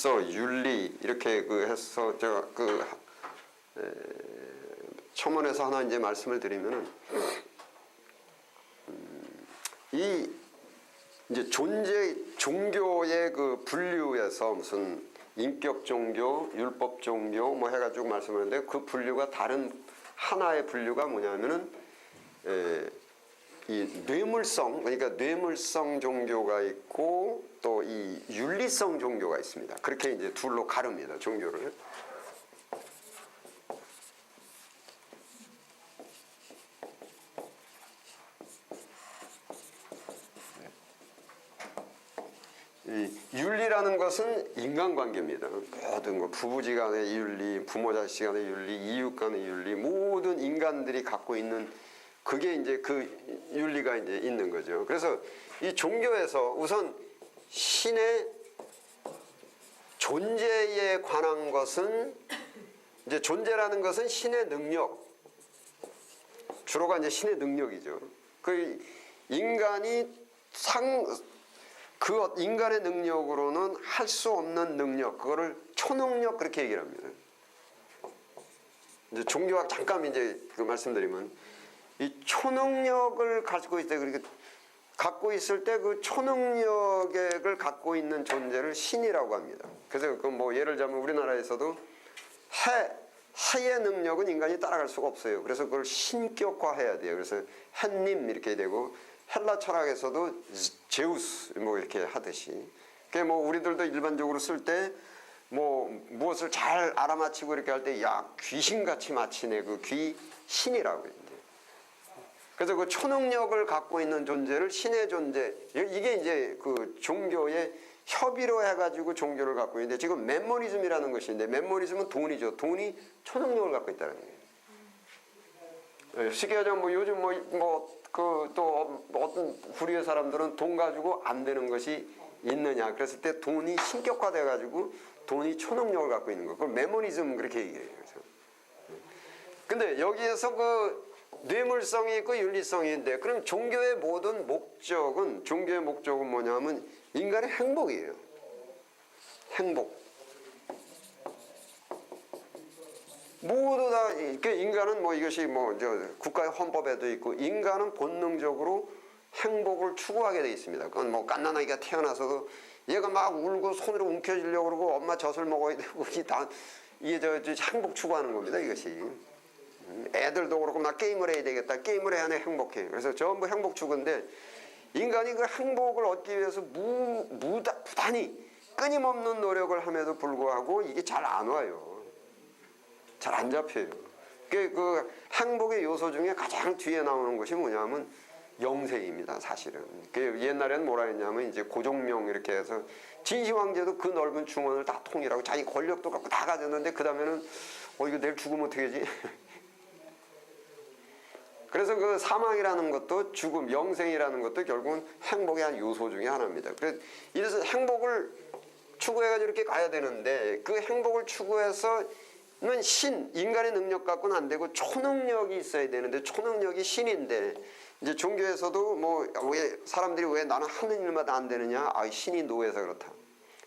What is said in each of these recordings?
질서, 윤리 이렇게 해서 제가 첨언해서 하나 이제 말씀을 드리면은 이 이제 종교의 분류에서 무슨 인격 종교, 율법 종교 뭐 해가지고 말씀하는데 그 분류가 다른 하나의 분류가 뭐냐면은 이 뇌물성, 그러니까 뇌물성 종교가 있고 또 이 윤리성 종교가 있습니다. 그렇게 이제 둘로 가릅니다, 종교를. 이 윤리라는 것은 인간관계입니다. 모든 거 부부지간의 윤리, 부모자식간의 윤리, 이웃간의 윤리, 모든 인간들이 갖고 있는 그게 이제 그 윤리가 이제 있는 거죠. 그래서 이 종교에서 우선 신의 존재에 관한 것은 이제 존재라는 것은 신의 능력, 주로가 이제 신의 능력이죠. 그 인간이 그 인간의 능력으로는 할 수 없는 능력, 그거를 초능력 그렇게 얘기를 합니다. 이제 종교학 잠깐 이제 말씀드리면 이 초능력을 가지고 있을 때, 그러니까 갖고 있을 때 그 초능력을 갖고 있는 존재를 신이라고 합니다. 그래서 그 뭐 예를 들자면 우리나라에서도 해의 능력은 인간이 따라갈 수가 없어요. 그래서 그걸 신격화해야 돼요. 그래서 해님 이렇게 되고 헬라 철학에서도 제우스 뭐 이렇게 하듯이, 그게 뭐 우리들도 일반적으로 쓸 때 뭐 무엇을 잘 알아맞히고 이렇게 할 때 야 귀신같이 맞히네, 그 귀신이라고 이제. 그래서 그 초능력을 갖고 있는 존재를 신의 존재, 이게 이제 그 종교의 협의로 해가지고 종교를 갖고 있는데, 지금 맨모니즘이라는 것인데, 맨모니즘은 돈이죠. 돈이 초능력을 갖고 있다는 거예요. 쉽게 하자면 뭐 요즘 또 어떤 부류의 사람들은 돈 가지고 안 되는 것이 있느냐, 그랬을 때 돈이 신격화돼 가지고 돈이 초능력을 갖고 있는 거, 그걸 맨모니즘 그렇게 얘기해요. 근데 여기에서 그 뇌물성이 있고 윤리성이 있는데, 그럼 종교의 모든 목적은, 종교의 목적은 뭐냐면 인간의 행복이에요. 행복. 모두 다 인간은 뭐 이것이 뭐 국가의 헌법에도 있고, 인간은 본능적으로 행복을 추구하게 돼 있습니다. 그건 뭐 갓난아기가 태어나서도 얘가 막 울고 손으로 움켜쥐려고 그러고 엄마 젖을 먹어야 되고, 이게 행복 추구하는 겁니다, 이것이. 애들도 그렇고 나 게임을 해야 되겠다, 게임을 해야 내 행복해. 그래서 전부 행복 추구인데, 인간이 그 행복을 얻기 위해서 무단히 끊임없는 노력을 함에도 불구하고 이게 잘 안 와요. 잘 안 잡혀요. 그 행복의 요소 중에 가장 뒤에 나오는 것이 뭐냐면 영생입니다, 사실은. 옛날에는 뭐라 했냐면 이제 고종명 이렇게 해서 진시황제도 그 넓은 중원을 다 통일하고 자기 권력도 갖고 다 가졌는데, 그 다음에는 이거 내일 죽으면 어떻게 하지? 그래서 그 사망이라는 것도, 죽음, 영생이라는 것도 결국은 행복의 한 요소 중에 하나입니다. 이래서 행복을 추구해가지고 이렇게 가야 되는데, 그 행복을 추구해서는 인간의 능력 갖고는 안 되고 초능력이 있어야 되는데, 초능력이 신인데, 이제 종교에서도 뭐 왜 사람들이 왜 나는 하는 일마다 안 되느냐, 신이 노예서 그렇다,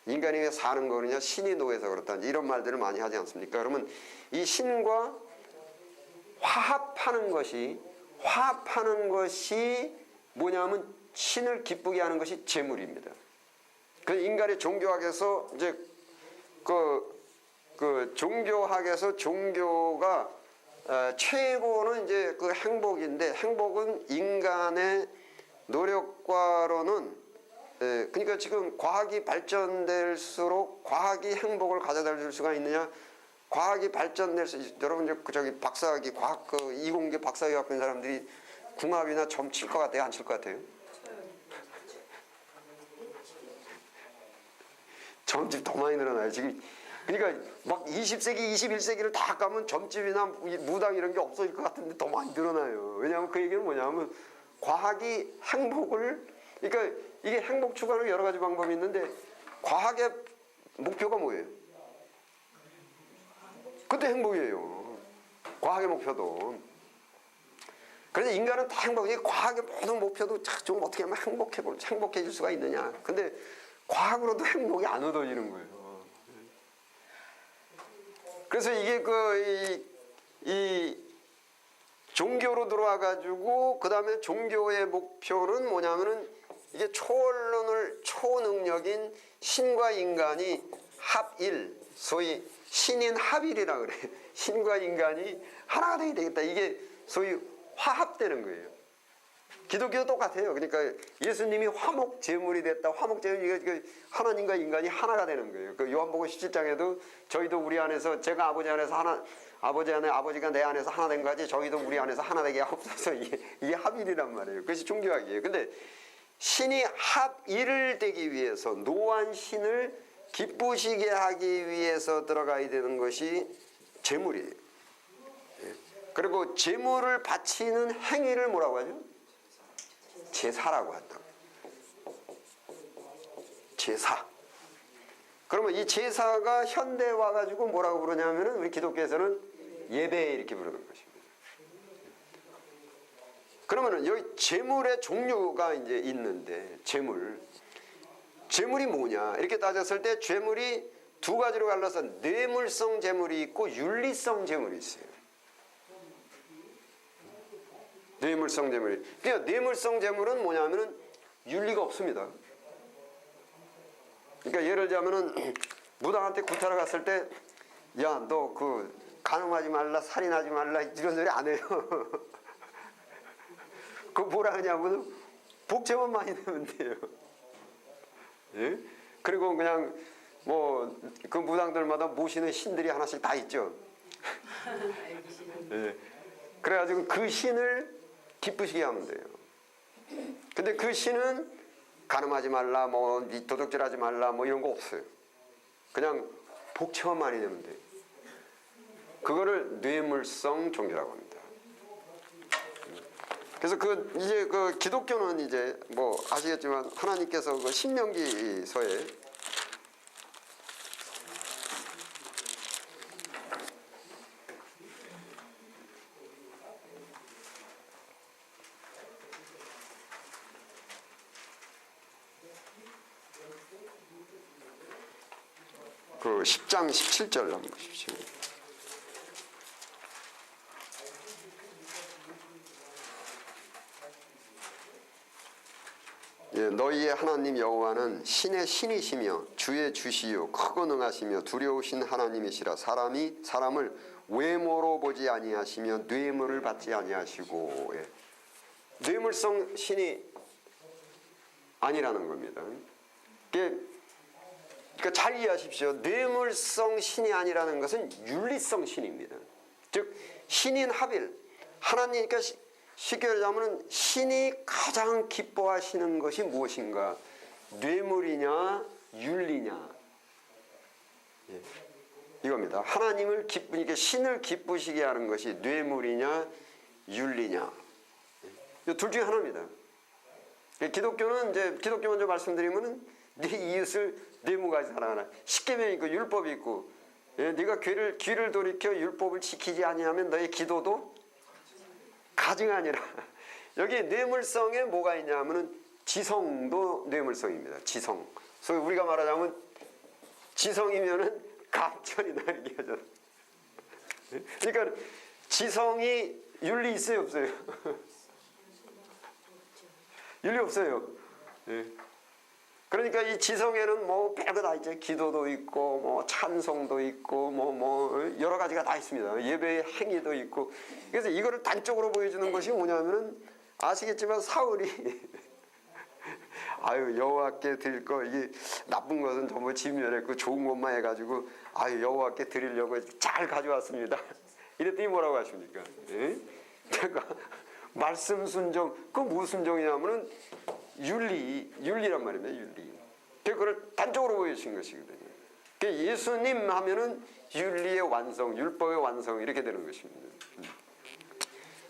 인간이 왜 사는 거느냐, 신이 노예서 그렇다, 이런 말들을 많이 하지 않습니까? 그러면 이 신과 화합하는 것이 뭐냐면 신을 기쁘게 하는 것이 재물입니다. 그 인간의 종교학에서 이제 그 종교학에서 종교가 최고는 이제 그 행복인데, 행복은 인간의 노력과로는, 그러니까 지금 과학이 발전될수록 과학이 행복을 가져다 줄 수가 있느냐, 과학이 여러분 저기 박사학위, 과학 이공계 박사학위 갖고 있는 사람들이 궁합이나 점 칠 것 같아요, 안 칠 것 같아요? 점집 더 많이 늘어나요 지금. 그러니까 막 20세기, 21세기를 다 가면 점집이나 무당 이런 게 없어질 것 같은데 더 많이 늘어나요. 왜냐하면 그 얘기는 뭐냐면 과학이 행복을, 그러니까 이게 행복 추구하는 여러 가지 방법이 있는데, 과학의 목표가 뭐예요? 그것도 행복이에요. 과학의 목표도. 그래서 인간은 다 행복이에요. 과학의 모든 목표도 좀 어떻게 하면 행복해질 수가 있느냐. 근데 과학으로도 행복이 안 얻어지는 거예요. 그래서 이게 이 종교로 들어와 가지고 그 다음에 종교의 목표는 뭐냐면은 이게 초능력인 신과 인간이 합일, 소위 신인 합일이라 그래. 신과 인간이 하나가 되게 되겠다. 이게 소위 화합되는 거예요. 기독교도 똑같아요. 그러니까 예수님이 화목 제물이 됐다. 화목 제물이 하나님과 인간이 하나가 되는 거예요. 그 요한복음 17장에도 저희도 우리 안에서 제가 아버지 안에서 하나, 아버지 안에 아버지가 내 안에서 하나 된 거지. 저희도 우리 안에서 하나 되게 하옵소서. 이게 합일이란 말이에요. 그것이 종교학이에요. 근데 신이 합일을 되기 위해서 노한 신을 기쁘시게 하기 위해서 들어가야 되는 것이 제물이에요. 그리고 제물을 바치는 행위를 뭐라고 하죠? 제사라고 한다. 제사. 그러면 이 제사가 현대에 와가지고 뭐라고 부르냐면은 우리 기독교에서는 예배 이렇게 부르는 것입니다. 그러면은 여기 제물의 종류가 이제 있는데 제물이 뭐냐 이렇게 따졌을 때 제물이 두 가지로 갈라서 뇌물성 제물이 있고 윤리성 제물이 있어요. 뇌물성 제물이. 그러니까 뇌물성 제물은 뭐냐면은 윤리가 없습니다. 그러니까 예를 들자면은 무당한테 구타러 갔을 때, 야, 너 그 간음하지 말라, 살인하지 말라 이런 소리 안 해요. 그 뭐라 하냐면 복제만 많이 내면 돼요. 예? 그리고 그냥 뭐 그 무당들마다 모시는 신들이 하나씩 다 있죠. 예. 그래가지고 그 신을 기쁘시게 하면 돼요. 근데 그 신은 간음하지 말라, 뭐 도둑질하지 말라, 뭐 이런 거 없어요. 그냥 복채만 많이 내면 돼요. 그거를 뇌물성 종교라고 합니다. 그래서 이제 기독교는 이제 뭐 아시겠지만 하나님께서 그 신명기서에 그 10장 17절 한번 보십시오. 예, 너희의 하나님 여호와는 신의 신이시며 주의 주시요 크고 능하시며 두려우신 하나님이시라. 사람을 외모로 보지 아니하시며 뇌물을 받지 아니하시고. 예. 뇌물성 신이 아니라는 겁니다. 그러니까 잘 이해하십시오. 뇌물성 신이 아니라는 것은 윤리성 신입니다. 즉 신인 합일. 하나님께서 쉽게 말하자면 신이 가장 기뻐하시는 것이 무엇인가? 뇌물이냐 윤리냐. 예. 이겁니다. 하나님을 기쁘니까 신을 기쁘시게 하는 것이 뇌물이냐 윤리냐. 예. 둘 중에 하나입니다. 기독교는 이제 기독교 먼저 말씀드리면은 네 이웃을 네 무가지 사랑하라. 십계명이 있고 율법이 있고, 예, 네가 귀를 돌이켜 율법을 지키지 아니하면 너의 기도도 가증하니라. 여기 뇌물성에 뭐가 있냐면은 지성도 뇌물성입니다. 지성. 소위 우리가 말하자면 지성이면은 갑천이다 이렇게 하죠. 그러니까 지성이 윤리 있어요 없어요? 윤리 없어요. 예. 그러니까 이 지성에는 뭐 별거 다 있죠. 기도도 있고 뭐 찬송도 있고 뭐 여러 가지가 다 있습니다. 예배의 행위도 있고. 그래서 이거를 단적으로 보여주는 것이 뭐냐면은 아시겠지만 사울이 아유 여호와께 드릴 거 이게 나쁜 것은 전부 진멸했고 좋은 것만 해가지고 아유 여호와께 드리려고 잘 가져왔습니다. 이랬더니 뭐라고 하십니까? 예? 제가 말씀 순종. 그 무슨 순종이냐면은 윤리란 말입니다. 윤리. 그걸 단적으로 보여주신 것이거든요. 예수님 하면은 윤리의 완성, 율법의 완성 이렇게 되는 것입니다.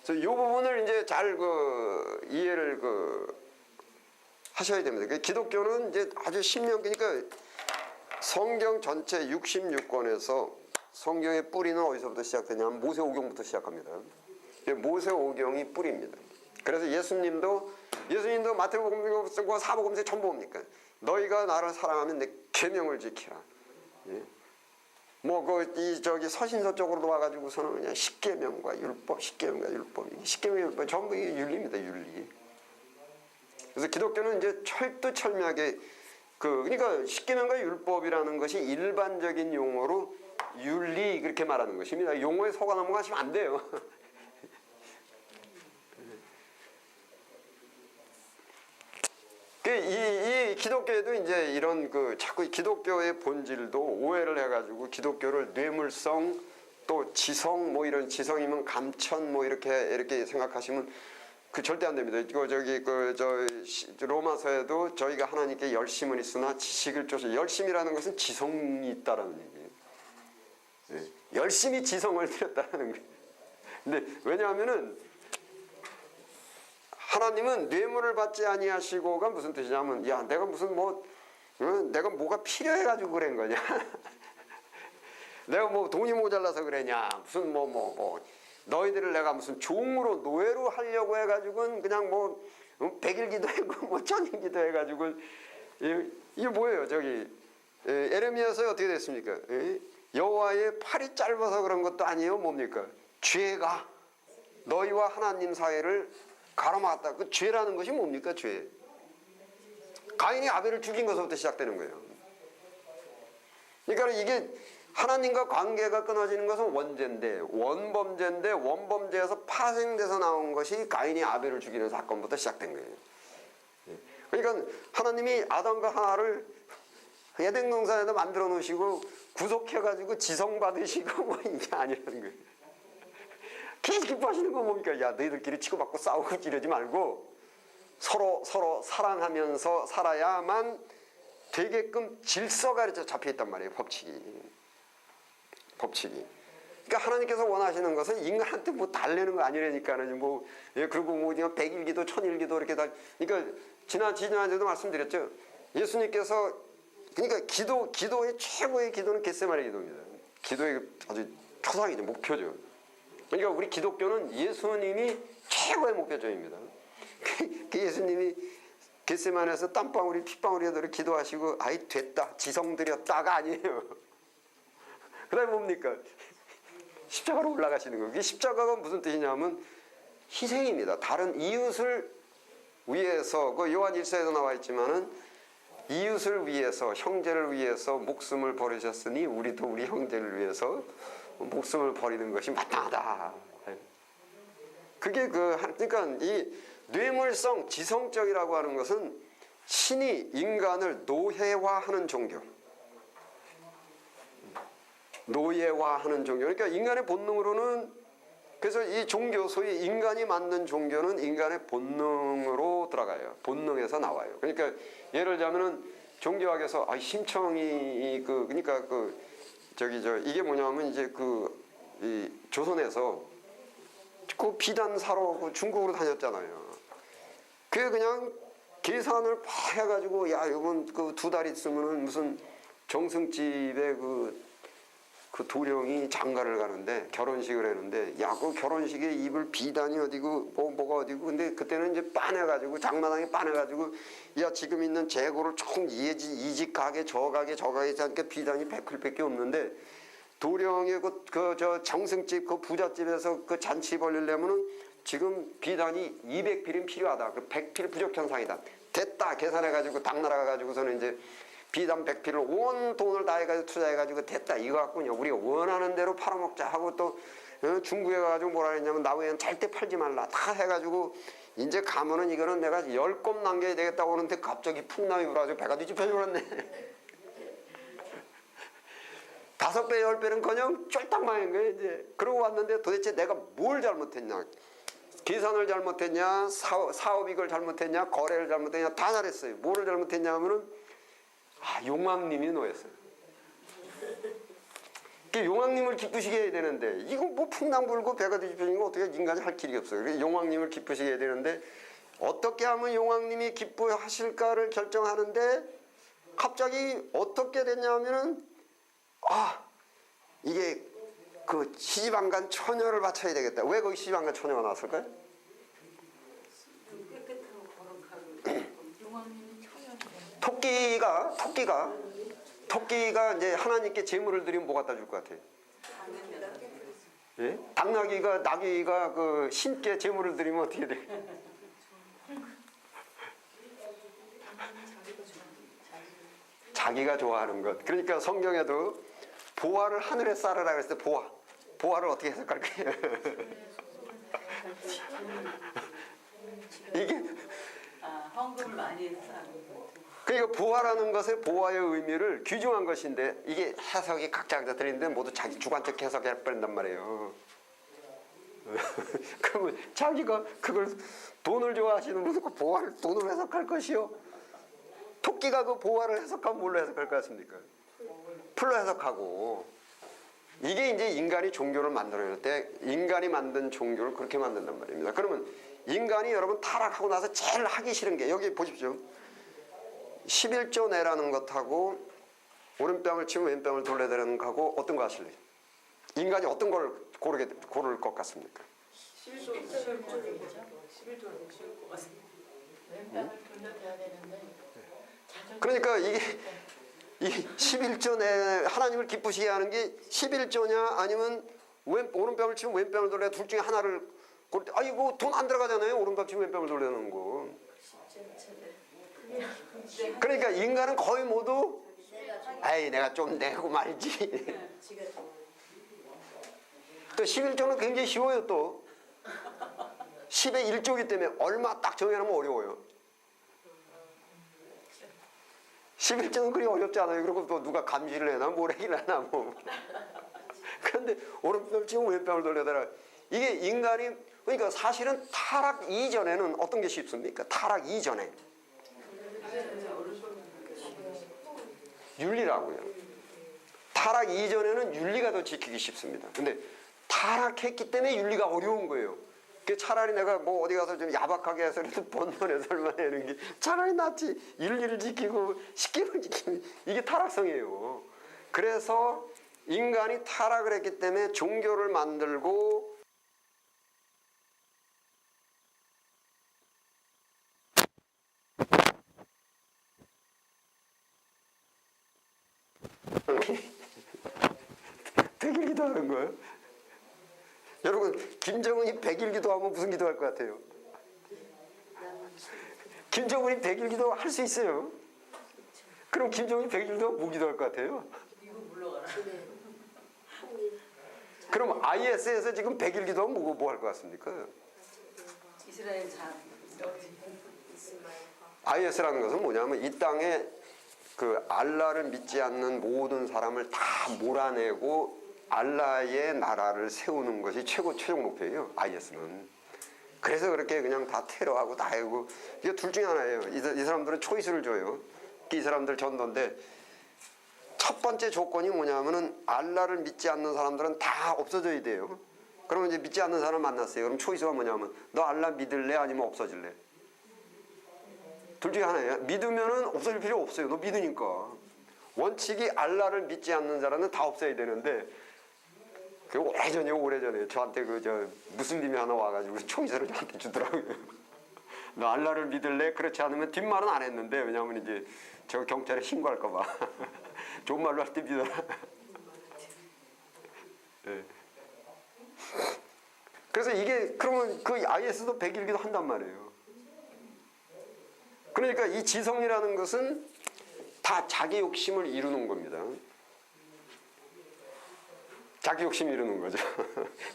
그래서 이 부분을 이제 잘 이해를 하셔야 됩니다. 기독교는 이제 아주 신명기니까 성경 전체 66권에서 성경의 뿌리는 어디서부터 시작되냐면 모세오경부터 시작합니다. 모세오경이 뿌리입니다. 그래서 예수님도 마태복음과 사복음서 전부 뭡니까? 너희가 나를 사랑하면 내 계명을 지키라. 예? 뭐 이 저기 서신서 쪽으로도 와가지고서는 그냥 십계명과 율법, 십계명과 율법, 십계명 율법 전부 이게 윤리입니다, 윤리. 그래서 기독교는 이제 철두철미하게 그러니까 십계명과 율법이라는 것이 일반적인 용어로 윤리 그렇게 말하는 것입니다. 용어에 속아 넘어가시면 안 돼요. 이 기독교에도 이제 이런 자꾸 기독교의 본질도 오해를 해가지고 기독교를 뇌물성 또 지성 뭐 이런 지성이면 감천 뭐 이렇게 생각하시면 절대 안 됩니다. 이거 로마서에도 저희가 하나님께 열심은 있으나 지식을 쫓아 열심이라는 것은 지성이 있다라는 얘기예요. 네. 열심히 지성을 드렸다라는 거예요. 근데 왜냐하면은 하나님은 뇌물을 받지 아니하시고가 무슨 뜻이냐면 야 내가 무슨 내가 뭐가 필요해가지고 그런 거냐 내가 뭐 돈이 모자라서 그러냐 무슨 너희들을 내가 무슨 종으로 노예로 하려고 해가지고는 그냥 100일 기도하고 1000일 기도해가지고 이게 뭐예요 저기 에레미야서에 어떻게 됐습니까? 여호와의 팔이 짧아서 그런 것도 아니에요. 뭡니까? 죄가 너희와 하나님 사이를 가로막았다. 그 죄라는 것이 뭡니까? 죄. 가인이 아벨을 죽인 것부터 시작되는 거예요. 그러니까 이게 하나님과 관계가 끊어지는 것은 원죄인데 원범죄인데 원범죄에서 파생돼서 나온 것이 가인이 아벨을 죽이는 사건부터 시작된 거예요. 그러니까 하나님이 아담과 하와를 에덴 동산에다 만들어 놓으시고 구속해가지고 지성 받으시고 이게 아니라는 거예요. 계속 기뻐하시는 건 뭡니까? 야 너희들끼리 치고받고 싸우고 이러지 말고 서로 사랑하면서 살아야만 되게끔 질서가 이렇게 잡혀있단 말이에요. 법칙이. 그러니까 하나님께서 원하시는 것은 인간한테 달래는 거 아니라니까는 그리고 100일 기도 1000일 기도 이렇게 그러니까 지난주에도 말씀드렸죠. 예수님께서 그러니까 기도의 최고의 기도는 겟세마네 기도입니다. 기도의 아주 표상이죠. 목표죠. 그러니까 우리 기독교는 예수님이 최고의 목표점입니다. 그 예수님이 겟세마네에서 땀방울이 핏방울이 기도하시고 아이 됐다 지성 드렸다가 아니에요. 그 다음에 뭡니까? 십자가로 올라가시는 거예요. 십자가가 무슨 뜻이냐면 희생입니다. 다른 이웃을 위해서 요한 1서에도 나와 있지만은 이웃을 위해서 형제를 위해서 목숨을 버리셨으니 우리도 우리 형제를 위해서 목숨을 버리는 것이 마땅하다. 그게 그러니까 이 뇌물성 지성적이라고 하는 것은 신이 인간을 노예화하는 종교. 노예화하는 종교. 그러니까 인간의 본능으로는 그래서 이 종교 소위 인간이 만든 종교는 인간의 본능으로 들어가요. 본능에서 나와요. 그러니까 예를 들자면은 종교학에서 심청이 그러니까 이게 뭐냐면 이제 이 조선에서 그 비단 사러 중국으로 다녔잖아요. 그게 그냥 계산을 팍 해가지고 야 이건 2달 있으면은 무슨 정승집에 그 도령이 장가를 가는데 결혼식을 했는데 야 그 결혼식에 입을 비단이 어디고 뭐가 어디고 근데 그때는 이제 빠내가지고 장마당에 빠내가지고 야 지금 있는 재고를 총 이 집 가게 저 가게 하니까 비단이 100필밖에 없는데 도령의 저 정승집 그 부잣집에서 그 잔치 벌리려면은 지금 비단이 200필은 필요하다. 그 100필 부족 현상이다. 됐다 계산해가지고 당나라 가가지고서는 이제 비단 100필을 온 돈을 다 해가지고 투자해가지고 됐다 이거 갖고 그냥 우리가 원하는 대로 팔아먹자 하고 또 중국에 가가지고 뭐라 했냐면 나무에는 절대 팔지 말라 다 해가지고 이제 가면은 이거는 내가 10꼼 남겨야 되겠다고 하는데 갑자기 풍랑이 불어가지고 배가 뒤집혀져버렸네. 5배 10배는커녕 쫄딱 망한 거예요. 이제 그러고 왔는데 도대체 내가 뭘 잘못했냐, 계산을 잘못했냐, 사업 이걸 잘못했냐, 거래를 잘못했냐, 다 잘했어요. 뭐를 잘못했냐 하면은 용왕님이 노였어요. 용왕님을 기쁘시게 해야 되는데 이거 풍랑 불고 배가 뒤집혀지는 거 어떻게 인간이 할 길이 없어요. 그래서 용왕님을 기쁘시게 해야 되는데 어떻게 하면 용왕님이 기뻐하실까를 결정하는데 갑자기 어떻게 됐냐면은 이게 그 시집안간 처녀를 바쳐야 되겠다. 왜 거기 시집안간 처녀가 나왔을까요? 토끼가 토끼가 이제 하나님께 제물을 드리면 뭐 갖다 줄 것 같아요? 예? 나귀가 그 신께 제물을 드리면 어떻게 돼? 자기가 좋아하는 것. 그러니까 성경에도 보화를 하늘에 쌓으라 그랬을 때 보화를 어떻게 해석할까요? 이게 헌금을 많이 해서 그러니까 보화라는 것의 보화의 의미를 귀중한 것인데 이게 해석이 각자 드리는데 모두 자기 주관적 해석해 버린단 말이에요. 그러면 자기가 그걸 돈을 좋아하시는 분은 그 보화를 돈으로 해석할 것이요. 토끼가 그 보화를 해석하면 뭘로 해석할 것 같습니까? 풀로 해석하고. 이게 이제 인간이 종교를 만들어낼 때 인간이 만든 종교를 그렇게 만든단 말입니다. 그러면 인간이 여러분 타락하고 나서 제일 하기 싫은 게 여기 보십시오. 11조 내라는 것하고 오른뺨을 치면 왼뺨을 돌려대라는 것하고 어떤 거 하실래요? 인간이 어떤 걸 고를 것 같습니까? 11조는 쉬울 것 같습니다. 왼편을 돌려대야 되는데. 그러니까 이게 이 11조 내 하나님을 기쁘시게 하는 게 11조냐 아니면 오른뺨을 치면 왼뺨을 돌려 둘 중에 하나를 고를 때 이거 돈 안 들어가잖아요. 오른뺨 치면 왼뺨을 돌려는 거. 그러니까 인간은 거의 모두 내가 좀 내고 말지. 또 11조는 굉장히 쉬워요. 또 10의 1조이기 때문에 얼마 딱 정해놓으면 어려워요. 11조는 그리 어렵지 않아요. 그리고 또 누가 감지를 해나 뭘 하기를 하나 뭐. 그런데 오른뺨을 치고 왼뺨을 돌려달라. 이게 인간이 그러니까 사실은 타락 이전에는 어떤 게 쉽습니까? 타락 이전에 윤리라고요. 타락 이전에는 윤리가 더 지키기 쉽습니다. 근데 타락했기 때문에 윤리가 어려운 거예요. 차라리 내가 뭐 어디 가서 좀 야박하게 해서라도 번번에 설명하는 게 차라리 낫지. 윤리를 지키고 십계명을 지키면 이게 타락성이에요. 그래서 인간이 타락을 했기 때문에 종교를 만들고 백일기도 하는 거예요. 여러분 김정은이 백일기도 하면 무슨 기도 할 것 같아요? 김정은이 백일기도 할 수 있어요. 그럼 김정은이 백일기도 하면 뭐 기도할 것 같아요? 미국 물러가라. 그럼 IS에서 지금 백일기도 하면 뭐 할 것 같습니까? 이스라엘 자 IS라는 것은 뭐냐면 이 땅에 그 알라를 믿지 않는 모든 사람을 다 몰아내고 알라의 나라를 세우는 것이 최종 목표예요. IS는. 그래서 그렇게 그냥 다 테러하고 다 하고 이게 둘 중에 하나예요. 이 사람들은 초이스를 줘요. 이 사람들 전도인데 첫 번째 조건이 뭐냐면은 알라를 믿지 않는 사람들은 다 없어져야 돼요. 그러면 이제 믿지 않는 사람 만났어요. 그럼 초이스가 뭐냐면 너 알라 믿을래 아니면 없어질래? 둘 중에 하나예요. 믿으면은 없어질 필요 없어요. 너 믿으니까. 원칙이 알라를 믿지 않는 사람은 다 없애야 되는데 그 오래전에 저한테 무슬림이 하나 와가지고 초이스를 저한테 주더라고요. 너 알라를 믿을래? 그렇지 않으면 뒷말은 안 했는데 왜냐하면 이제 저 경찰에 신고할까봐 좋은 말로 할 때 믿어라. 네. 그래서 이게 그러면 그 IS도 백일기도 한단 말이에요. 그러니까 이 지성이라는 것은 다 자기 욕심을 이루는 겁니다. 자기 욕심 이루는 거죠.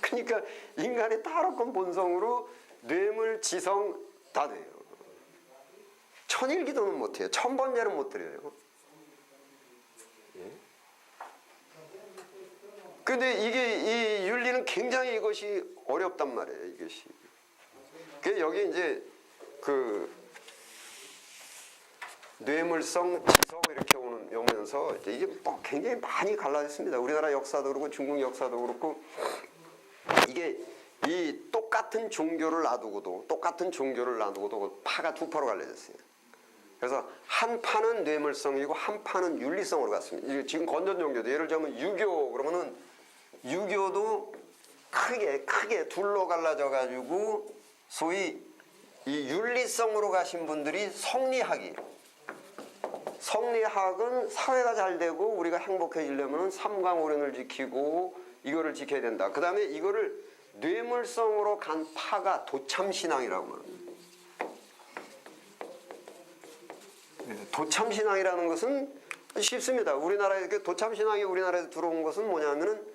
그러니까 인간의 타락한 본성으로 뇌물, 지성 다 돼요. 천일기도는 못해요. 천번제는 못 드려요. 예? 근데 이 윤리는 굉장히 이것이 어렵단 말이에요. 이것이. 그래서 여기 이제 뇌물성, 지성 이렇게 오면서 이게 굉장히 많이 갈라졌습니다. 우리나라 역사도 그렇고 중국 역사도 그렇고 이게 이 똑같은 종교를 놔두고도 파가 두 파로 갈라졌어요. 그래서 한 파는 뇌물성이고 한 파는 윤리성으로 갔습니다. 지금 건전 종교도 예를 들면 유교 그러면은 유교도 크게 둘로 갈라져 가지고 소위 이 윤리성으로 가신 분들이 성리학은 사회가 잘 되고 우리가 행복해지려면 삼강오륜을 지키고 이거를 지켜야 된다. 그 다음에 이거를 뇌물성으로 간 파가 도참신앙이라고 합니다. 도참신앙이라는 것은 쉽습니다. 우리나라에 도참신앙이 우리나라에 들어온 것은 뭐냐면은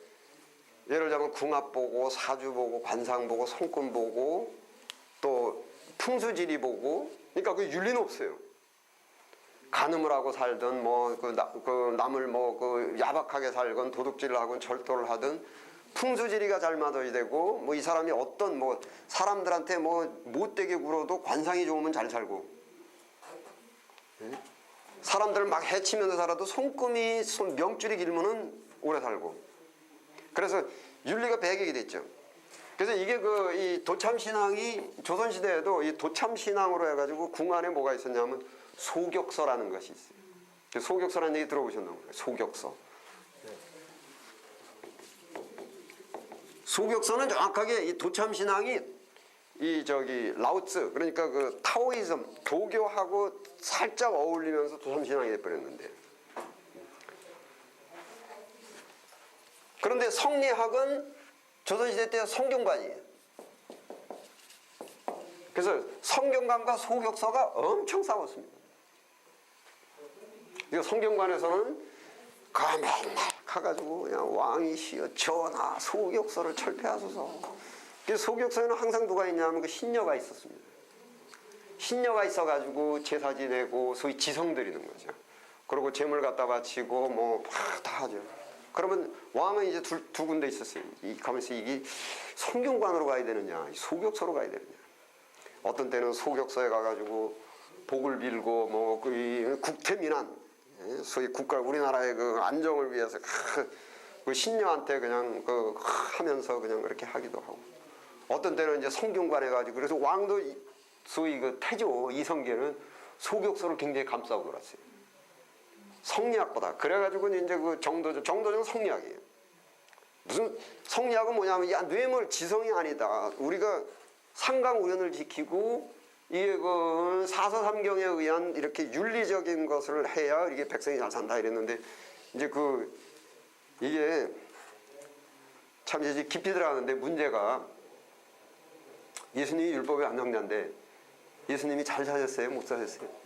예를 들자면 궁합 보고 사주 보고 관상 보고 손금 보고 또 풍수지리 보고 그러니까 그 윤리는 없어요. 간음을 하고 살든 그 남을 그 야박하게 살건 도둑질을 하건 절도를 하든 풍수지리가 잘 맞아야 되고 뭐 이 사람이 어떤 뭐 사람들한테 뭐 못되게 굴어도 관상이 좋으면 잘 살고 사람들을 막 해치면서 살아도 손금이 명줄이 길면은 오래 살고 그래서 윤리가 배격이 됐죠. 그래서 이게 이 도참신앙이 조선시대에도 이 도참신앙으로 해가지고 궁 안에 뭐가 있었냐면 소격서라는 것이 있어요. 소격서라는 얘기 들어보셨나요? 소격서. 소격서는 정확하게 이 도참신앙이 라오츠 그러니까 그 타오이즘 도교하고 살짝 어울리면서 도참신앙이 돼버렸는데 그런데 성리학은 조선시대 때 성경관이에요. 그래서 성경관과 소격서가 엄청 싸웠습니다. 이거 성경관에서는 맨날 가가지고 그냥 왕이시여 전하 소격서를 철폐하소서. 그래서 소격서에는 항상 누가 있냐면 그 신녀가 있었습니다. 신녀가 있어가지고 제사 지내고 소위 지성 드리는 거죠. 그리고 재물 갖다 바치고 뭐 다 하죠. 그러면 왕은 이제 두 군데 있었어요. 가면서 이게 성경관으로 가야 되느냐, 소격서로 가야 되느냐. 어떤 때는 소격서에 가가지고 복을 빌고 뭐 그 국태민안, 소위 국가 우리나라의 그 안정을 위해서 그 신녀한테 그냥 하면서 그냥 그렇게 하기도 하고. 어떤 때는 이제 성경관에 가지고 그래서 왕도 소위 그 태조 이성계는 소격서를 굉장히 감싸고 그랬어요. 성리학보다. 그래가지고 이제 그 정도전 성리학이에요. 무슨 성리학은 뭐냐면 야 뇌물 지성이 아니다. 우리가 상강우연을 지키고 이게 그 사서삼경에 의한 이렇게 윤리적인 것을 해야 이게 백성이 잘 산다 이랬는데 이제 이게 참 이제 깊이 들어가는데 문제가 예수님이 율법의 안정자인데 예수님이 잘 사셨어요? 못 사셨어요?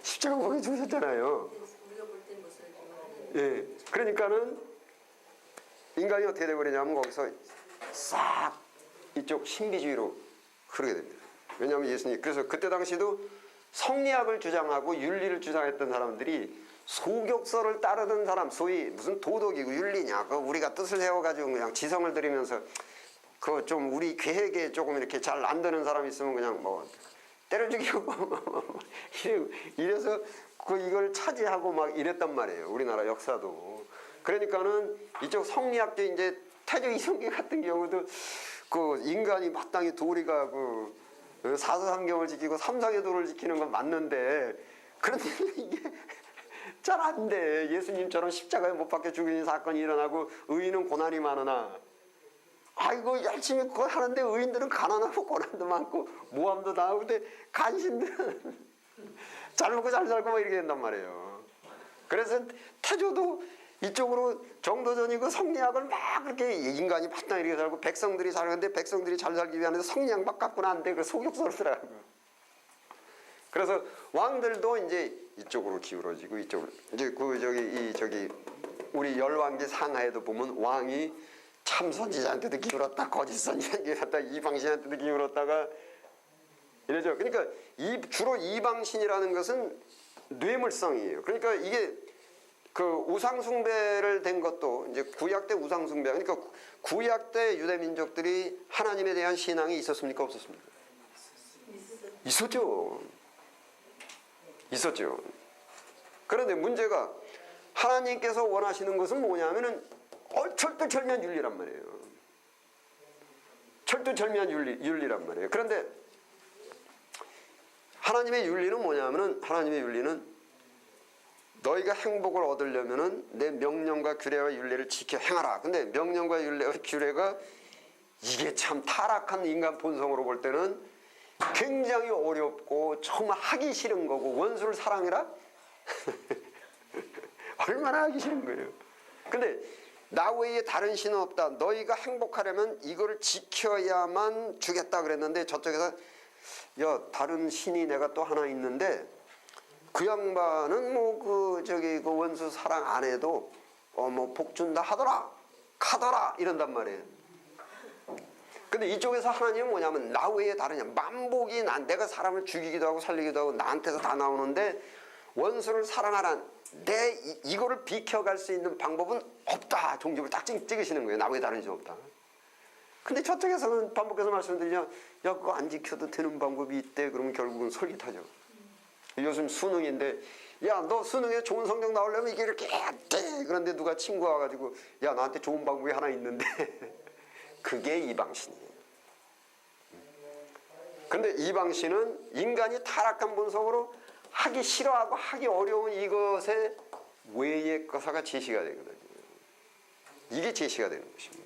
십자가 목에 죽으셨잖아요. 예, 그러니까는 인간이 어떻게 되버리냐면 거기서 싹 이쪽 신비주의로 흐르게 됩니다. 왜냐하면 예수님 그래서 그때 당시도 성리학을 주장하고 윤리를 주장했던 사람들이 소격서를 따르던 사람 소위 무슨 도덕이고 윤리냐 그 우리가 뜻을 세워가지고 그냥 지성을 들이면서 그 좀 우리 계획에 조금 이렇게 잘 안 되는 사람 있으면 그냥 뭐 때려 죽이고 이래서 이걸 차지하고 막 이랬단 말이에요. 우리나라 역사도. 그러니까는 이쪽 성리학계 이제 태조 이성계 같은 경우도 그 인간이 마땅히 도리가 사서삼경을 지키고 삼상의 도를 지키는 건 맞는데 그런데 이게 잘 안 돼. 예수님처럼 십자가에 못 박혀 죽이는 사건이 일어나고 의인은 고난이 많으나 아이고 열심히 그거 하는데 의인들은 가난하고 고난도 많고 모함도 당하고 근데 간신들은 잘 먹고 잘 살고 막 이렇게 된단 말이에요. 그래서 태조도 이쪽으로 정도전이고 성리학을 막 그렇게 인간이 마땅히 이렇게 살고 백성들이 살는데 백성들이 잘 살기 위해서 성리학만 갖고는 안 돼. 그 소격서를 쓰라고. 그래서 왕들도 이제 이쪽으로 기울어지고 이쪽으로 이제 우리 열왕기 상하에도 보면 왕이 참 선지자한테도 기울었다 거짓 선지자한테 기울었다 이방신한테도 기울었다가 이러죠. 그러니까 주로 이방신이라는 것은 뇌물성이에요. 그러니까 이게 그 우상숭배를 된 것도 이제 구약 때 우상숭배 그러니까 구약 때 유대 민족들이 하나님에 대한 신앙이 있었습니까 없었습니까? 있었죠. 그런데 문제가 하나님께서 원하시는 것은 뭐냐면은 철두철미한 윤리란 말이에요. 철두철미한 윤리란 말이에요. 그런데 하나님의 윤리는 뭐냐면은 하나님의 윤리는 너희가 행복을 얻으려면은 내 명령과 규례와 윤리를 지켜 행하라. 근데 명령과 윤례와 규례가 이게 참 타락한 인간 본성으로 볼 때는 굉장히 어렵고 정말 하기 싫은 거고 원수를 사랑해라? 얼마나 하기 싫은 거예요. 근데 나 외에 다른 신은 없다. 너희가 행복하려면 이거를 지켜야만 주겠다 그랬는데 저쪽에서 야 다른 신이 내가 또 하나 있는데 그 양반은 뭐 그 원수 사랑 안 해도 뭐 복 준다 하더라 가더라 이런단 말이에요. 근데 이쪽에서 하나님은 뭐냐면 나 외에 다르냐 만복이 내가 사람을 죽이기도 하고 살리기도 하고 나한테서 다 나오는데 원수를 사랑하란 이거를 비켜갈 수 있는 방법은 없다. 종집을 딱 찍으시는 거예요. 나 외에 다른 신 없다. 근데 저쪽에서는 반복해서 말씀드리냐 야 그거 안 지켜도 되는 방법이 있대. 그러면 결국은 솔깃하죠. 요즘 수능인데 야 너 수능에 좋은 성적 나오려면 이게 이렇게 해야 돼. 그런데 누가 친구 와가지고 야 나한테 좋은 방법이 하나 있는데 그게 이방신이에요. 근데 이방신은 인간이 타락한 본성으로 하기 싫어하고 하기 어려운 이것에 외의 거사가 제시가 되거든요. 이게 제시가 되는 것입니다.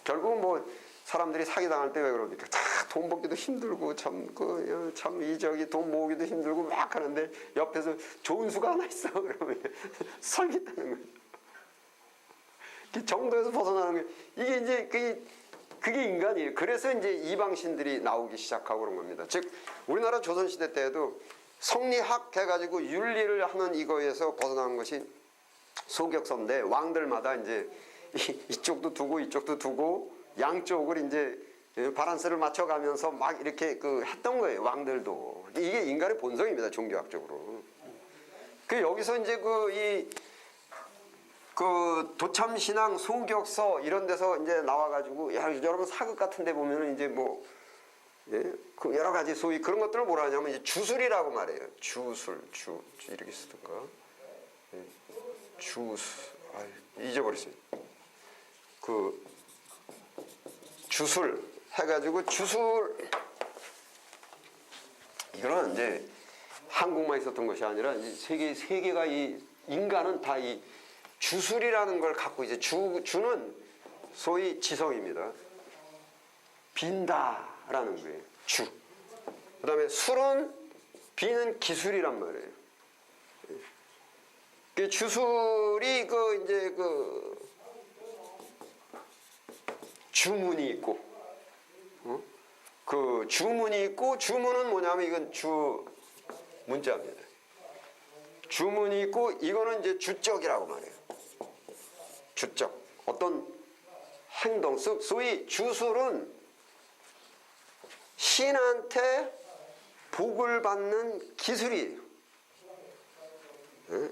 결국은 뭐 사람들이 사기당할 때 왜 그럽니까? 돈 벌기도 힘들고 참 돈 모으기도 힘들고 막 하는데 옆에서 좋은 수가 하나 있어 그러면 설깃하는 거죠. 정도에서 벗어나는 게 이게 이제 그게 인간이에요. 그래서 이제 이방신들이 나오기 시작하고 그런 겁니다. 즉 우리나라 조선시대 때에도 성리학 해가지고 윤리를 하는 이거에서 벗어나는 것이 소격서인데 왕들마다 이제 이쪽도 두고 이쪽도 두고 양쪽을 이제 바란스를 맞춰가면서 막 이렇게 했던 거예요. 왕들도. 이게 인간의 본성입니다. 종교학적으로. 여기서 이제 도참신앙 소격서 이런 데서 이제 나와가지고 여러분 사극 같은 데 보면은 이제 뭐 그 여러 가지 소위 그런 것들을 뭐라 하냐면 이제 주술이라고 말해요. 주술 이렇게 쓰던가. 잊어버렸어요. 주술 해가지고 주술 이거는 이제 한국만 있었던 것이 아니라 세계가 이 인간은 다 이 주술이라는 걸 갖고 이제 주는 소위 지성입니다. 빈다라는 거예요. 주. 그다음에 술은 비는 기술이란 말이에요. 주술이 이제 주문이 있고, 주문이 있고 주문은 뭐냐면 이건 주 문자입니다. 주문이 있고 이거는 이제 주적이라고 말해요. 주적 어떤 행동 소위 주술은 신한테 복을 받는 기술이에요.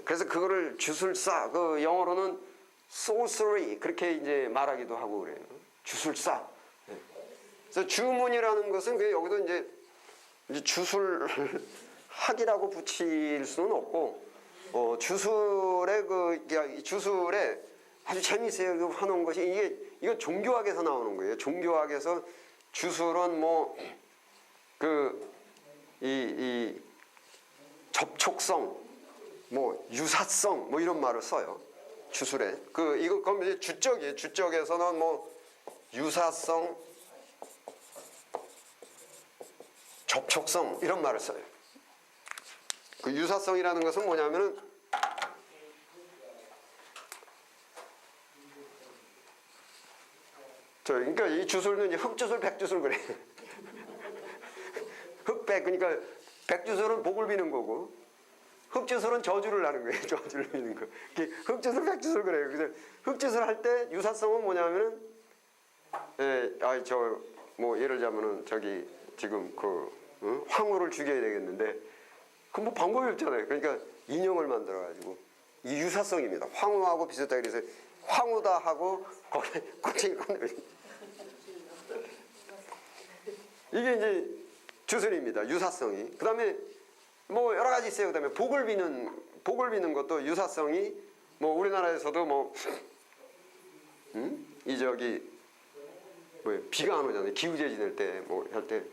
그래서 그거를 주술사 영어로는 sorcery 그렇게 이제 말하기도 하고 그래요. 주술사. 그래서 주문이라는 것은 여기도 이제 주술학이라고 붙일 수는 없고 주술에 아주 재미있어요. 하는 것이 이거 종교학에서 나오는 거예요. 종교학에서 주술은 이 접촉성, 유사성, 이런 말을 써요. 주술에. 그럼 이제 주적이에요. 주적에서는 유사성, 접촉성, 이런 말을 써요. 유사성이라는 것은 뭐냐면은, 그러니까 이 주술은 이제 흑주술, 백주술 그래. 흑백, 그러니까 백주술은 복을 비는 거고, 흑주술은 저주를 하는 거예요. 저주를 비는 거. 흑주술, 백주술 그래요. 그래서 흑주술 할 때 유사성은 뭐냐면은, 예를 들자면은 지금 황후를 죽여야 되겠는데, 그럼 방법이 없잖아요. 그러니까 인형을 만들어가지고 이 유사성입니다. 황후하고 비슷하다 그래서 황후다 하고 거기에 꼴찌 건네요. 이게 이제 주술입니다. 유사성이. 그 다음에 여러 가지 있어요. 그 다음에 복을 비는 것도 유사성이 우리나라에서도 비가 안 오잖아요. 기우제 지낼 때 할 때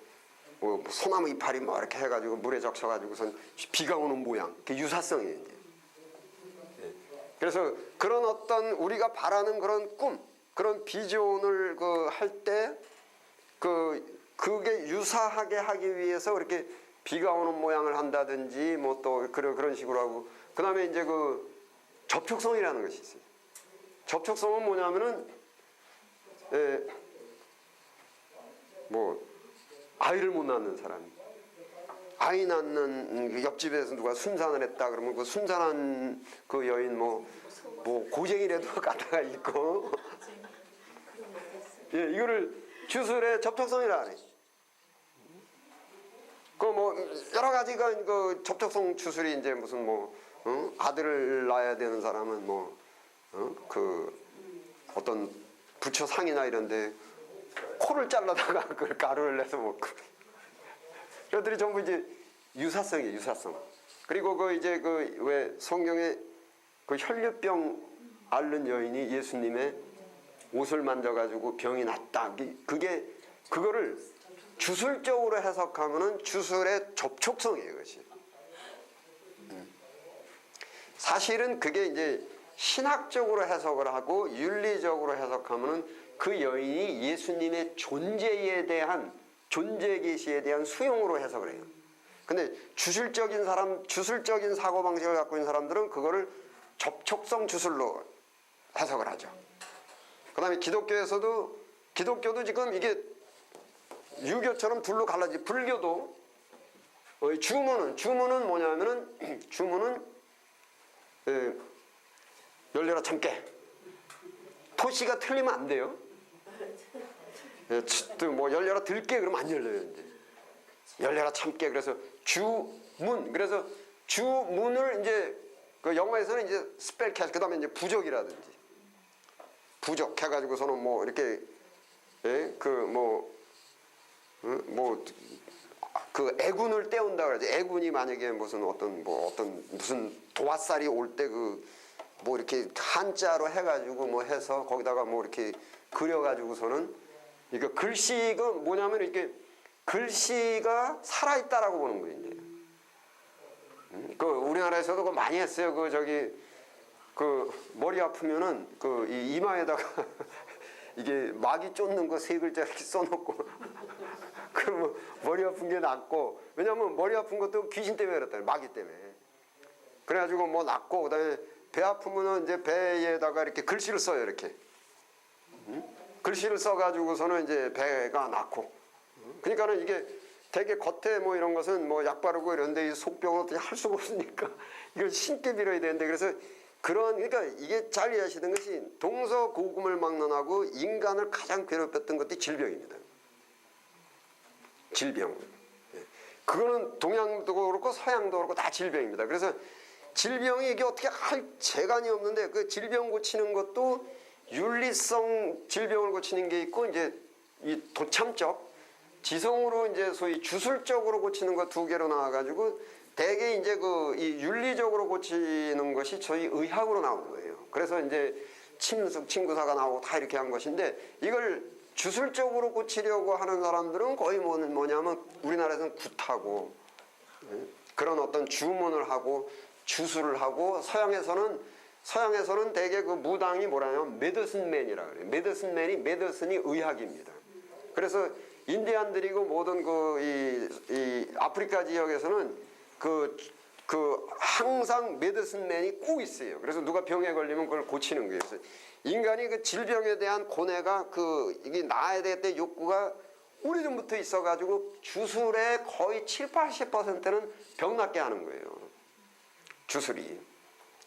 소나무 이파리 이렇게 해가지고 물에 적셔가지고선 비가 오는 모양. 그게 유사성이에요. 이제. 그래서 그런 어떤 우리가 바라는 그런 꿈, 그런 비전을 할 때 그게 유사하게 하기 위해서 그렇게 비가 오는 모양을 한다든지 뭐 또 그런 식으로 하고, 그다음에 이제 그 접촉성이라는 것이 있어요. 접촉성은 뭐냐면은 뭐 아이를 못 낳는 사람, 아이 낳는 그 옆집에서 누가 순산을 했다 그러면 그 순산한 그 여인 뭐 고쟁이라도 갖다가 있고 예, 이거를 주술의 접촉성이라 하네. 그 뭐 여러 가지가 그 접촉성 주술이 이제 무슨 뭐 아들을 낳아야 되는 사람은 뭐 그 어떤 부처 상이나 이런데 코를 잘라다가 그걸 가루를 내서 먹고 이것들이 전부 이제 유사성이에요, 유사성. 그리고 그 이제 그 왜 성경에 그 혈류병 앓는 여인이 예수님의 옷을 만져가지고 병이 낫다. 그거를 주술적으로 해석하면은 주술의 접촉성이에요, 그것이. 사실은 그게 이제 신학적으로 해석을 하고 윤리적으로 해석하면은 그 여인이 예수님의 존재에 대한 존재 계시에 대한 수용으로 해석을 해요. 근데 주술적인 사고방식을 갖고 있는 사람들은 그거를 접촉성 주술로 해석을 하죠. 그 다음에 기독교도 지금 이게 유교처럼 둘로 갈라지. 불교도 주문은 뭐냐면은 주문은 열려라 참깨. 토시가 틀리면 안 돼요. 뭐 열려라 들깨 그러면 안 열려요. 이제 열려라 참깨. 그래서 주문. 그래서 주문을 이제 그 영어에서는 이제 스펠 캐스. 그다음에 이제 부적이라든지 부적 해가지고서는 뭐 이렇게 그 애군을 떼운다 그러지. 애군이 만약에 무슨 무슨 도화살이 올 때 뭐 이렇게 한자로 해가지고 뭐 해서 거기다가 뭐 이렇게 그려가지고서는 이거 글씨가 뭐냐면 이렇게 글씨가 살아있다라고 보는 거예요. 이제. 그 우리나라에서도 그거 많이 했어요. 그 머리 아프면은 그 이 이마에다가 이게 마귀 쫓는 거 3글자 이렇게 써놓고 그러면 머리 아픈 게 낫고, 왜냐면 머리 아픈 것도 귀신 때문에 그랬다. 마귀 때문에. 그래가지고 뭐 낫고, 그다음에 배 아프면은 이제 배에다가 이렇게 글씨를 써요. 이렇게 글씨를 써가지고서는 이제 배가 낫고. 그러니까는 이게 되게 겉에 뭐 이런 것은 뭐 약 바르고 이런데 이 속병은 어떻게 할 수가 없으니까 이걸 신께 빌어야 되는데, 그래서 그러니까 이게 잘 이해하시는 것이 동서고금을 막론하고 인간을 가장 괴롭혔던 것이 질병입니다. 질병. 그거는 동양도 그렇고 서양도 그렇고 다 질병입니다. 그래서 질병이 이게 어떻게 할 재간이 없는데, 그 질병 고치는 것도 윤리성 질병을 고치는 게 있고, 이제 이 도참적 지성으로 이제 소위 주술적으로 고치는 거 2개로 나와가지고, 대개 이제 이 윤리적으로 고치는 것이 저희 의학으로 나오는 거예요. 그래서 이제 침구사가 나오고 다 이렇게 한 것인데, 이걸 주술적으로 고치려고 하는 사람들은 거의 뭐냐면 우리나라에서는 굿하고 그런 어떤 주문을 하고 주술을 하고, 서양에서는 대개 그 무당이 뭐라냐면 메디슨맨이라 그래요. 메디슨이 의학입니다. 그래서 인디안들이고 모든 이 아프리카 지역에서는 항상 메디슨맨이 꼭 있어요. 그래서 누가 병에 걸리면 그걸 고치는 거예요. 그래서 인간이 그 질병에 대한 고뇌가 이게 나아야 될 때 욕구가 오래전부터 있어가지고 주술의 거의 70~80%는 병 낫게 하는 거예요. 주술이.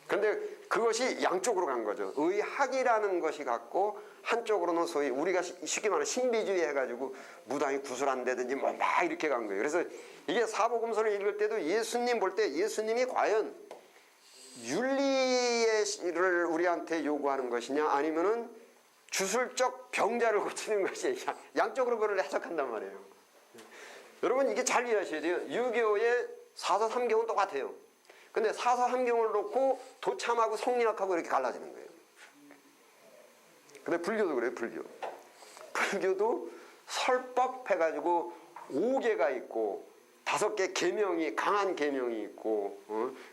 근데 그것이 양쪽으로 간 거죠. 의학이라는 것이 갔고, 한쪽으로는 소위 우리가 쉽게 말하는 신비주의 해가지고 무당이 구슬 안 되든지 뭐 막 이렇게 간 거예요. 그래서 이게 사복음서를 읽을 때도 예수님 볼 때 예수님이 과연 윤리를 우리한테 요구하는 것이냐, 아니면은 주술적 병자를 고치는 것이냐, 양쪽으로 그걸 해석한단 말이에요. 여러분 이게 잘 이해하셔야 돼요. 유교의 사서삼경은 똑같아요. 근데 사서삼경을 놓고 도참하고 성리학하고 이렇게 갈라지는 거예요. 근데 불교도 그래요. 불교도 설법 해가지고 5개가 있고 5개 계명이, 강한 계명이 있고,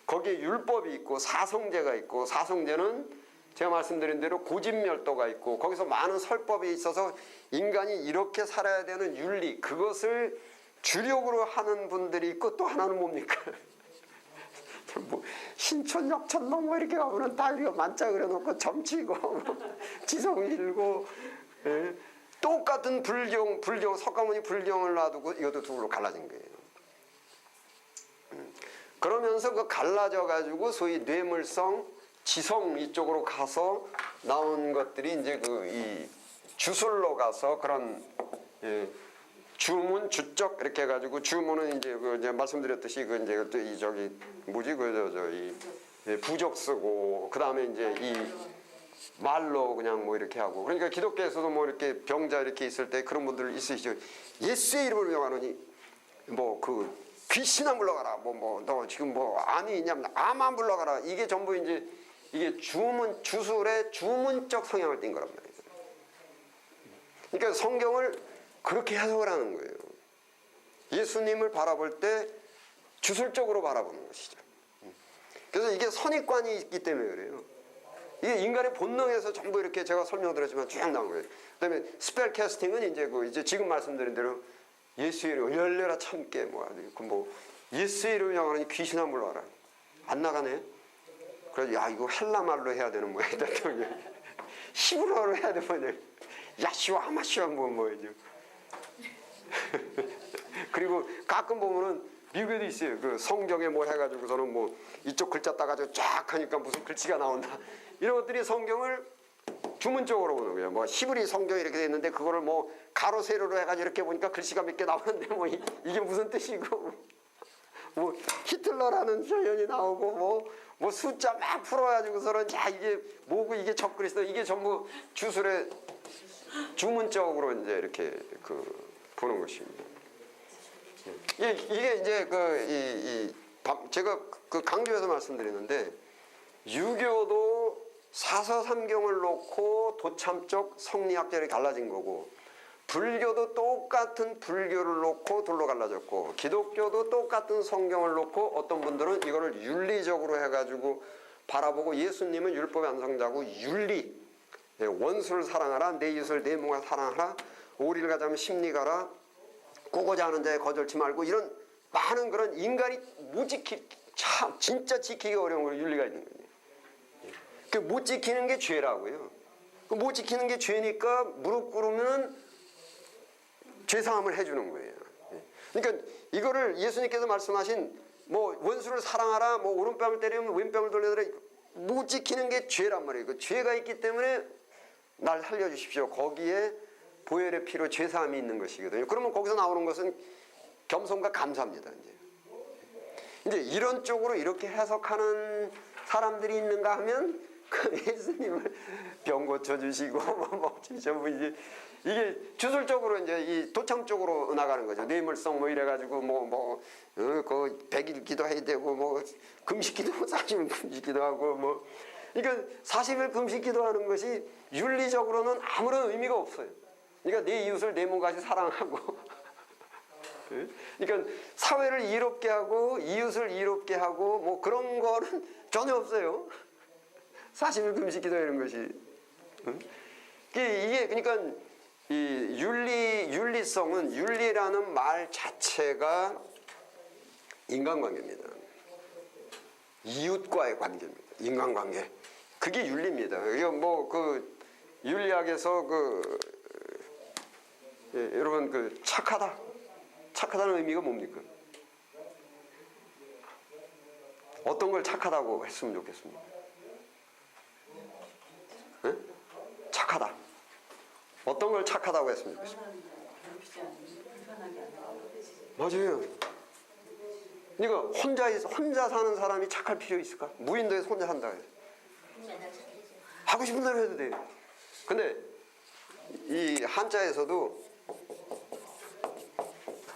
거기에 율법이 있고 사성제가 있고, 사성제는 제가 말씀드린 대로 고집멸도가 있고 거기서 많은 설법이 있어서 인간이 이렇게 살아야 되는 윤리 그것을 주력으로 하는 분들이 있고 또 하나는 뭡니까? 뭐 신촌 역천동 뭐 이렇게 가면은 다 이렇게 만자 그려놓고 점치고 지성 일고 예. 똑같은 불경 석가모니 불경을 놔두고 이것도 둘로 갈라진 거예요. 그러면서 그 갈라져 가지고 소위 뇌물성 지성 이쪽으로 가서 나온 것들이 이제 그 이 주술로 가서 그런 예, 주문 주적 이렇게 해가지고 주문은 이제 그 이제 말씀드렸듯이 그 이제 또 이 저기 뭐지 이 부적 쓰고 그 다음에 이제 이 말로 그냥 뭐 이렇게 하고 그러니까 기독교에서도 뭐 이렇게 병자 이렇게 있을 때 그런 분들 있으시죠. 예수의 이름을 명하노니 뭐 그 귀신아 물러가라 뭐 너 지금 뭐 암이 있냐면 암 물러가라 이게 전부 이제 이게 주술의 주문적 성향을 띈 거란 말이에요. 그러니까 성경을 그렇게 해석을 하는 거예요. 예수님을 바라볼 때 주술적으로 바라보는 것이죠. 그래서 이게 선입관이 있기 때문에 그래요. 이게 인간의 본능에서 전부 이렇게 제가 설명드렸지만 쭉 나온 거예요. 그다음에 스펠 캐스팅은 이제 그 이제 지금 말씀드린 대로 예수의 이름 열려라 참깨 뭐 예수의 이름을 명하니 귀신아 물러가라 안 나가네. 그래서 야 이거 헬라 말로 해야 되는 모양이다. 히브리어로 해야 되면 야시와 아마시와 뭐죠. 그리고 가끔 보면은 미국에도 있어요. 그 성경에 뭐 해가지고서는 뭐 이쪽 글자 따가지고 쫙 하니까 무슨 글씨가 나온다. 이런 것들이 성경을 주문적으로 보는 거예요. 뭐 히브리 성경이 이렇게 돼 있는데 그거를 뭐 가로 세로로 해가지고 이렇게 보니까 글씨가 몇 개 나오는데 뭐 이게 무슨 뜻이고 뭐 히틀러라는 표현이 나오고 뭐 숫자 막 풀어가지고서는 야 이게 뭐고 이게 적그리스도 이게 전부 주술의 주문적으로 이제 이렇게 그 보는 것입니다. 이게 이제 제가 그 강조해서 말씀드리는데 유교도 사서삼경을 놓고 도참적 성리학자들이 갈라진 거고 불교도 똑같은 불교를 놓고 둘로 갈라졌고 기독교도 똑같은 성경을 놓고 어떤 분들은 이거를 윤리적으로 해가지고 바라보고 예수님은 율법의 완성자고 윤리 원수를 사랑하라 내 이웃을 내 몸과 사랑하라 오리를 가자면 십리가라 꾸고자 하는 자에 거절치 말고 이런 많은 그런 인간이 못 참 진짜 지키기 어려운 걸 윤리가 있는 거예요. 그 못 지키는 게 죄라고요. 그 못 지키는 게 죄니까 무릎 꿇으면 죄사함을 해주는 거예요. 그러니까 이거를 예수님께서 말씀하신 뭐 원수를 사랑하라 뭐 오른뺨을 때리면 왼뺨을 돌려드려 못 지키는 게 죄란 말이에요. 그 죄가 있기 때문에 날 살려주십시오. 거기에 보혈의 피로 죄사함이 있는 것이거든요. 그러면 거기서 나오는 것은 겸손과 감사입니다. 이제 이런 쪽으로 이렇게 해석하는 사람들이 있는가 하면 그 예수님을 병 고쳐주시고 뭐 전부 이게 주술적으로 이제 이 도참 쪽으로 나가는 거죠. 뇌물성 뭐 이래가지고 그 100일 기도해야 되고 뭐 금식기도 40일 금식기도 하고 뭐 그러니까 40일 금식기도 하는 것이 윤리적으로는 아무런 의미가 없어요. 그러니까 내 이웃을 내 몸같이 사랑하고 그러니까 사회를 이롭게 하고 이웃을 이롭게 하고 뭐 그런 거는 전혀 없어요. 40일 금식기도 이런 것이 이게 그러니까 이 윤리성은 윤리라는 말 자체가 인간관계입니다. 이웃과의 관계입니다. 인간관계. 그게 윤리입니다. 이거 뭐 그 윤리학에서 여러분 그 착하다는 의미가 뭡니까? 어떤 걸 착하다고 했으면 좋겠습니까? 네? 착하다. 어떤 걸 착하다고 했으면 좋겠습니까? 맞아요. 그러니까 혼자 사는 사람이 착할 필요 있을까? 무인도에서 혼자 산다 해서 하고 싶은 대로 해도 돼요. 근데 이 한자에서도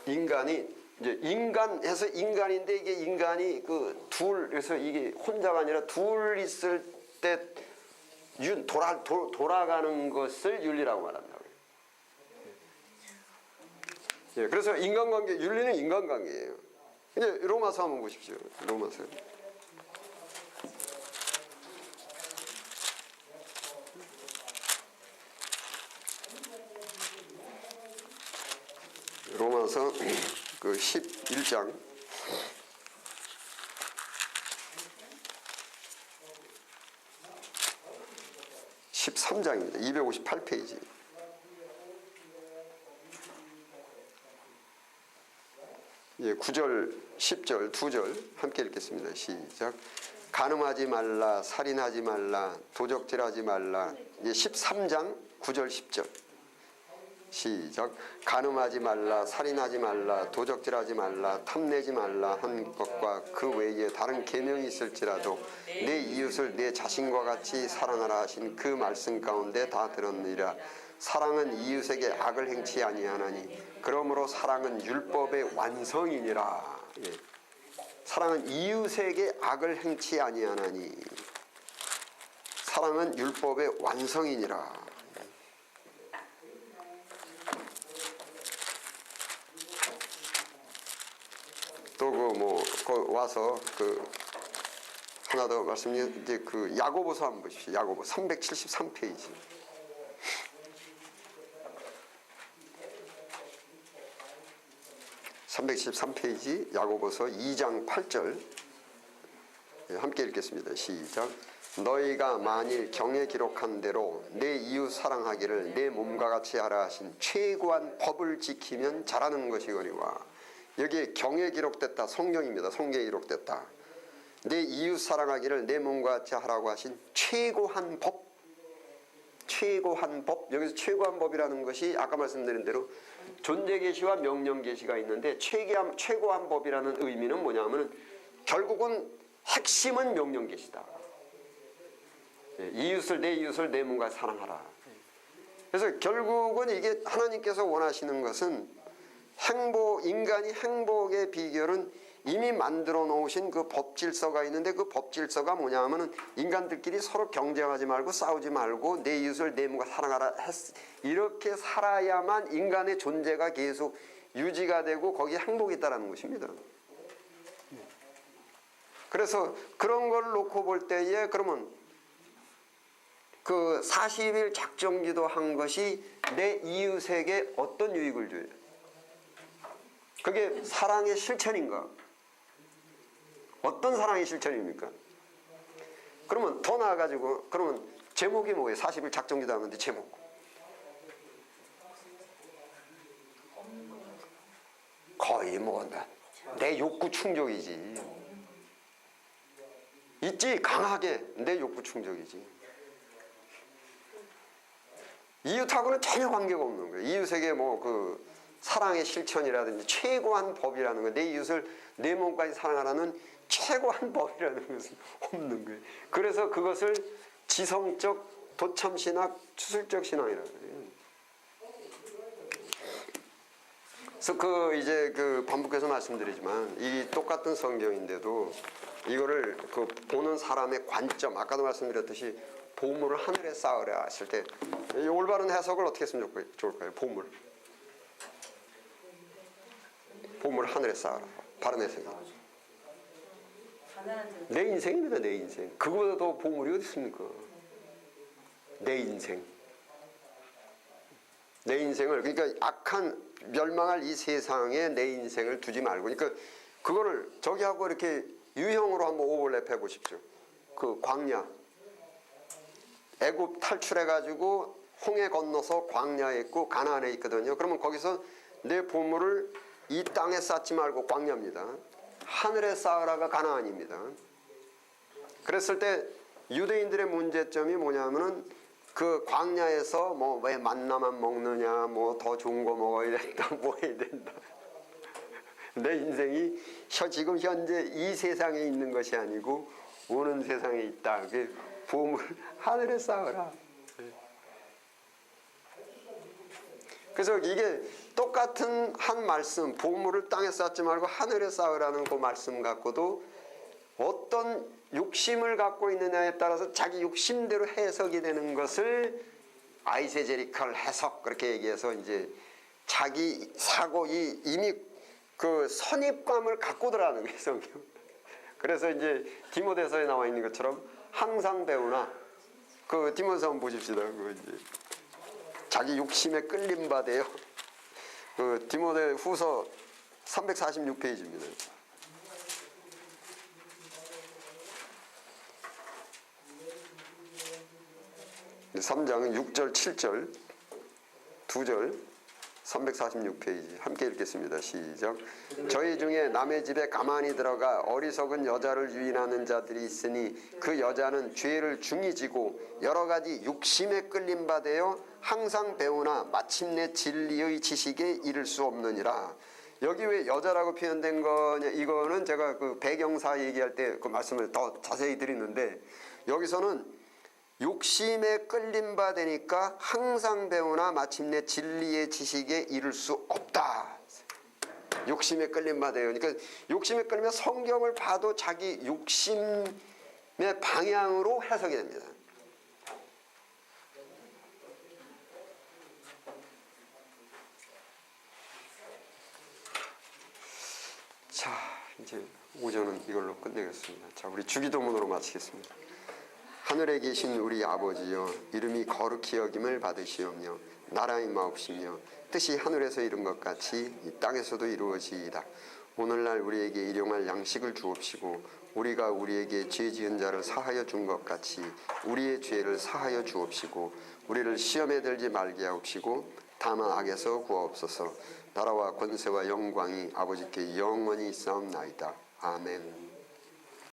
인간이 이제 인간해서 인간인데 이게 인간이 그 둘에서 이게 혼자가 아니라 둘 있을 때 돌아가는 것을 윤리라고 말한다고요. 예, 그래서 인간관계 윤리는 인간관계예요. 이제 로마서 한번 보십시오. 로마서. 이어서 그 11장 13장입니다. 258페이지. 예, 9절, 10절, 2절 함께 읽겠습니다. 시작. 간음하지 말라, 살인하지 말라, 도적질하지 말라. 예, 13장 9절, 10절. 시작. 간음하지 말라, 살인하지 말라, 도적질하지 말라, 탐내지 말라 한 것과 그 외에 다른 계명이 있을지라도 내 이웃을 내 자신과 같이 사랑하라 하신 그 말씀 가운데 다 들었느니라. 사랑은 이웃에게 악을 행치 아니하나니 그러므로 사랑은 율법의 완성이니라. 예. 사랑은 이웃에게 악을 행치 아니하나니 사랑은 율법의 완성이니라. 또 와서 하나 더 말씀드린 이제 야고보서 한번 보십시오. 야고보 373페이지. (373페이지) 야고보서 2장 8절 함께 읽겠습니다. 시작. 너희가 만일 경에 기록한 대로 내 이웃 사랑하기를 내 몸과 같이 하라 하신 최고한 법을 지키면 잘하는 것이거니와. 여기에 경에 기록됐다. 성경입니다. 성경에 기록됐다. 내 이웃 사랑하기를 내 몸과 같이 하라고 하신 최고한 법. 최고한 법. 여기서 최고한 법이라는 것이 아까 말씀드린 대로 존재계시와 명령계시가 있는데 최고한 법이라는 의미는 뭐냐면 결국은 핵심은 명령계시다. 이웃을 내 이웃을 내 몸과 사랑하라. 그래서 결국은 이게 하나님께서 원하시는 것은 인간이 행복의 비결은 이미 만들어 놓으신 그 법질서가 있는데 그 법질서가 뭐냐 하면은 인간들끼리 서로 경쟁하지 말고 싸우지 말고 내 이웃을 내 몸과 사랑하라 이렇게 살아야만 인간의 존재가 계속 유지가 되고 거기에 행복이 있다는 것입니다. 그래서 그런 걸 놓고 볼 때에 그러면 그 40일 작정기도 한 것이 내 이웃에게 어떤 유익을 줘요? 그게 사랑의 실천인가? 어떤 사랑의 실천입니까? 그러면 더 나아가지고 그러면 제목이 뭐예요? 40일 작정기도 하는데 제목. 거의 내 욕구 충족이지. 있지 강하게 내 욕구 충족이지. 이웃하고는 전혀 관계가 없는 거예요. 이웃에게 사랑의 실천이라든지 최고한 법이라는 거, 내 이웃을 내 몸까지 사랑하라는 최고한 법이라는 것은 없는 거예요. 그래서 그것을 지성적 도참신학, 추술적 신앙이라고 해요. 그래서 반복해서 말씀드리지만 이 똑같은 성경인데도 이거를 보는 사람의 관점, 아까도 말씀드렸듯이 보물을 하늘에 쌓으라 하실 때 이 올바른 해석을 어떻게 했으면 좋을까요? 보물을 하늘에 쌓아라. 바른 해석이. 내 인생입니다. 내 인생. 그거보다 더 보물이 어디 있습니까? 내 인생. 내 인생을 그러니까 악한 멸망할 이 세상에 내 인생을 두지 말고 그러니까 그거를 저기하고 이렇게 유형으로 한번 오버랩해 보십시오. 광야. 애굽 탈출해가지고 홍해 건너서 광야에 있고 가나안에 있거든요. 그러면 거기서 내 보물을 이 땅에 쌓지 말고 광야입니다. 하늘에 쌓으라가 가나안입니다. 그랬을 때 유대인들의 문제점이 뭐냐면은 그 광야에서 왜 만나만 먹느냐, 더 좋은 거 먹어야 된다, 뭐 해야 된다. 내 인생이 지금 현재 이 세상에 있는 것이 아니고 오는 세상에 있다. 그 보물 하늘에 쌓으라. 그래서 이게 똑같은 한 말씀, 보물을 땅에 쌓지 말고 하늘에 쌓으라는 그 말씀 갖고도 어떤 욕심을 갖고 있느냐에 따라서 자기 욕심대로 해석이 되는 것을 아이세제리컬 해석 그렇게 얘기해서 이제 자기 사고 이미 선입감을 갖고 들어가는 거예요, 성경. 그래서 이제 디모데서에 나와 있는 것처럼 항상 배우나 디모데서 한번 보십시다. 이제 자기 욕심에 끌림 받아요. 그 디모데 후서 346페이지입니다. 3장 6절 7절 2절 346페이지 함께 읽겠습니다. 시작. 저희 중에 남의 집에 가만히 들어가 어리석은 여자를 유인하는 자들이 있으니 그 여자는 죄를 중히 지고 여러 가지 욕심에 끌림 받아요 항상 배우나 마침내 진리의 지식에 이를 수 없느니라. 여기 왜 여자라고 표현된 거냐, 이거는 제가 그 배경사 얘기할 때 그 말씀을 더 자세히 드리는데, 여기서는 욕심에 끌림 받으니까 항상 배우나 마침내 진리의 지식에 이를 수 없다. 욕심에 끌림 받아요. 그러니까 욕심에 끌리면 성경을 봐도 자기 욕심의 방향으로 해석이 됩니다. 자, 이제 오전은 이걸로 끝내겠습니다. 자, 우리 주기도문으로 마치겠습니다. 하늘에 계신 우리 아버지여, 이름이 거룩히 여김을 받으시오며 나라의 마옵시며 뜻이 하늘에서 이룬 것 같이 이 땅에서도 이루어지이다. 오늘날 우리에게 일용할 양식을 주옵시고 우리가 우리에게 죄 지은 자를 사하여 준 것 같이 우리의 죄를 사하여 주옵시고 우리를 시험에 들지 말게 하옵시고 다만 악에서 구하옵소서. 나라와 권세와 영광이 아버지께 영원히 있사옵나이다. 아멘.